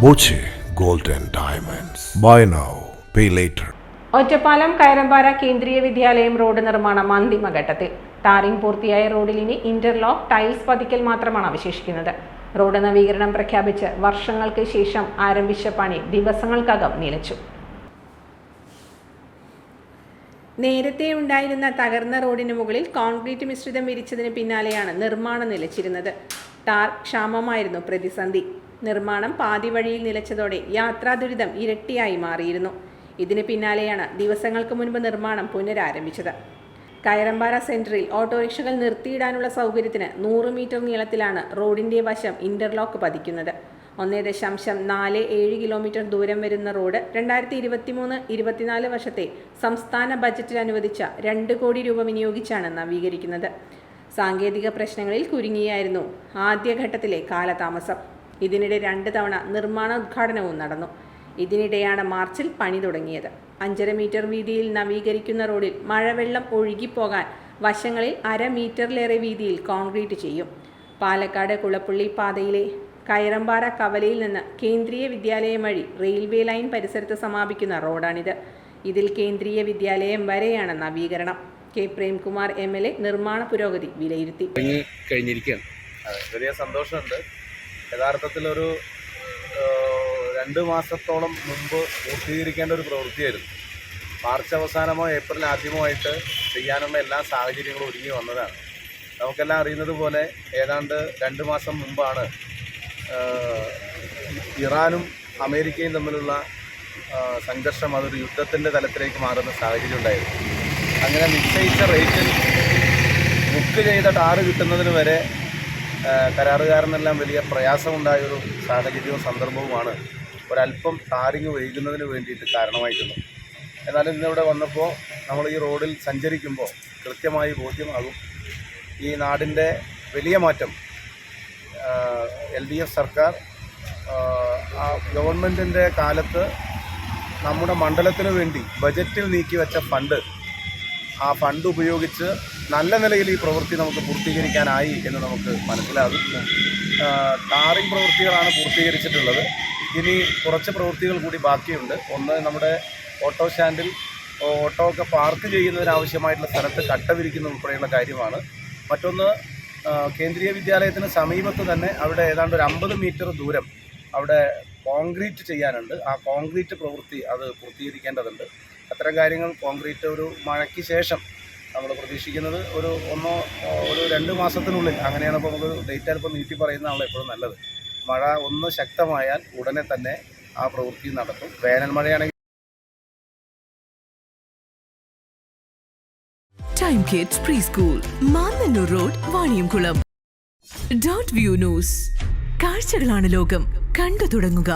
Boche gold and diamonds. Buy now pay later. Ottapalam Kayarampara Kendriya Vidyalaya road നിർമ്മാണം അന്തിമഘട്ടത്തിൽ. Tarring പൂർത്തിയായ റോഡിൽ ഇനി ഇന്റർലോക്ക്, ടൈൽസ് പതിക്കൽ മാത്രമാണ് അവശേഷിക്കുന്നത്. റോഡ് നവീകരണം പ്രഖ്യാപിച്ച് വർഷങ്ങൾക്ക് ശേഷം ആരംഭിച്ച പണി ദിവസങ്ങൾക്കകം നിലച്ചു. നേരത്തെ ഉണ്ടായിരുന്ന തകർന്ന റോഡിന് മുകളിൽ കോൺക്രീറ്റ് മിശ്രിതം വിരിച്ചതിന് പിന്നാലെയാണ് നിർമ്മാണം നിലച്ചിരുന്നത്. ടാർ ക്ഷാമമായിരുന്നു പ്രതിസന്ധി. നിർമ്മാണം പാതി വഴിയിൽ നിലച്ചതോടെ യാത്രാ ദുരിതം ഇരട്ടിയായി മാറിയിരുന്നു. ഇതിന് പിന്നാലെയാണ് ദിവസങ്ങൾക്ക് മുൻപ് നിർമ്മാണം പുനരാരംഭിച്ചത്. കയറമ്പാറ സെന്ററിൽ ഓട്ടോറിക്ഷകൾ നിർത്തിയിടാനുള്ള സൗകര്യത്തിന് 100 മീറ്റർ നീളത്തിലാണ് റോഡിന്റെ വശം ഇന്റർലോക്ക് പതിക്കുന്നത്. 1.47 കിലോമീറ്റർ ദൂരം വരുന്ന റോഡ് 2023-24 വർഷത്തെ സംസ്ഥാന ബജറ്റിൽ അനുവദിച്ച 2 കോടി രൂപ വിനിയോഗിച്ചാണ് നവീകരിക്കുന്നത്. സാങ്കേതിക പ്രശ്നങ്ങളിൽ കുരുങ്ങിയായിരുന്നു ആദ്യഘട്ടത്തിലെ കാലതാമസം. ഇതിനിടെ 2 തവണ നിർമ്മാണോദ്ഘാടനവും നടന്നു. ഇതിനിടെയാണ് മാർച്ചിൽ പണി തുടങ്ങിയത്. 5.5 മീറ്റർ വീതിയിൽ നവീകരിക്കുന്ന റോഡിൽ മഴവെള്ളം ഒഴുകിപ്പോകാൻ വശങ്ങളിൽ 1/2 മീറ്ററിലേറെ വീതിയിൽ കോൺക്രീറ്റ് ചെയ്യും. പാലക്കാട് കുളപ്പുള്ളി പാതയിലെ കയറമ്പാറ കവലയിൽ നിന്ന് കേന്ദ്രീയ വിദ്യാലയം വഴി റെയിൽവേ ലൈൻ പരിസരത്ത് സമാപിക്കുന്ന റോഡാണിത്. ഇതിൽ കേന്ദ്രീയ വിദ്യാലയം വരെയാണ് നവീകരണം. കെ പ്രേംകുമാർ MLA നിർമ്മാണ പുരോഗതി വിലയിരുത്തി. കഴിഞ്ഞിരിക്കുകയാണ്. വലിയ സന്തോഷമുണ്ട്. യഥാർത്ഥത്തിൽ ഒരു 2 മാസത്തോളം മുമ്പ് പൂർത്തീകരിക്കേണ്ട ഒരു പ്രവൃത്തിയായിരുന്നു. മാർച്ച് അവസാനമോ ഏപ്രിൽ ആദ്യമോ ആയിട്ട് ചെയ്യാനുള്ള എല്ലാ സാഹചര്യങ്ങളും ഒരുങ്ങി വന്നതാണ്. നമുക്കെല്ലാം അറിയുന്നത് പോലെ ഏതാണ്ട് 2 മാസം മുമ്പാണ് ഇറാനും അമേരിക്കയും തമ്മിലുള്ള സംഘർഷം അതൊരു യുദ്ധത്തിൻ്റെ തലത്തിലേക്ക് മാറുന്ന സാഹചര്യം ഉണ്ടായിരുന്നു. അങ്ങനെ നിശ്ചയിച്ച റേറ്റിൽ ബുക്ക് ചെയ്ത ടാറ് കിട്ടുന്നതിന് വരെ കരാറുകാരനെല്ലാം വലിയ പ്രയാസമുണ്ടായൊരു സാഹചര്യവും സന്ദർഭവുമാണ് ഒരല്പം ടാറിങ് വൈകുന്നതിന് വേണ്ടിയിട്ട് കാരണമായിട്ടുള്ളത്. എന്നാലും ഇന്നിവിടെ വന്നപ്പോൾ നമ്മൾ ഈ റോഡിൽ സഞ്ചരിക്കുമ്പോൾ കൃത്യമായി ബോധ്യമാകും ഈ നാടിൻ്റെ വലിയ മാറ്റം. LDF സർക്കാർ ഗവൺമെൻറ്റിൻ്റെ കാലത്ത് നമ്മുടെ മണ്ഡലത്തിന് വേണ്ടി ബജറ്റിൽ നീക്കി വെച്ച ഫണ്ട്, ആ ഫണ്ട് ഉപയോഗിച്ച് നല്ല നിലയിൽ ഈ പ്രവൃത്തി നമുക്ക് പൂർത്തീകരിക്കാനായി എന്ന് നമുക്ക് മനസ്സിലാകും. ടാറിംഗ് പ്രവൃത്തികളാണ് പൂർത്തീകരിച്ചിട്ടുള്ളത്. ഇനി കുറച്ച് പ്രവൃത്തികൾ കൂടി ബാക്കിയുണ്ട്. ഒന്ന്, നമ്മുടെ ഓട്ടോ സ്റ്റാൻഡിൽ ഓട്ടോ ഒക്കെ പാർക്ക് ചെയ്യുന്നതിനാവശ്യമായിട്ടുള്ള സ്ഥലത്ത് കട്ട വിരിക്കുന്ന ഉൾപ്പെടെയുള്ള കാര്യമാണ്. മറ്റൊന്ന്, കേന്ദ്രീയ വിദ്യാലയത്തിന് സമീപത്ത് തന്നെ അവിടെ ഏതാണ്ട് ഒരു 50 മീറ്റർ ദൂരം അവിടെ കോൺക്രീറ്റ് ചെയ്യാനുണ്ട്. ആ കോൺക്രീറ്റ് പ്രവൃത്തി അത് പൂർത്തീകരിക്കേണ്ടതുണ്ട്. അത്തരം കാര്യങ്ങൾ കോൺക്രീറ്റ് ഒരു മഴയ്ക്ക് ശേഷം നമ്മൾ പ്രതീക്ഷിക്കുന്നത് ഒരു 2 മാസത്തിനുള്ളിൽ, അങ്ങനെയാണ് ഇപ്പോൾ നമുക്ക് ഡേറ്റ് അല്പം നീട്ടി പറയുന്നതാണല്ലോ എപ്പോഴും നല്ലത്. മഴ ഒന്ന് ശക്തമായാൽ ഉടനെ തന്നെ ആ പ്രവൃത്തി നടത്തും. വേനൽ മഴയാണെങ്കിൽ time kids pre school, Mannannur road, Vaniyamkulam. Dot view news. കാഴ്ചകളാണ് ലോകം, കണ്ടു തുടങ്ങുക.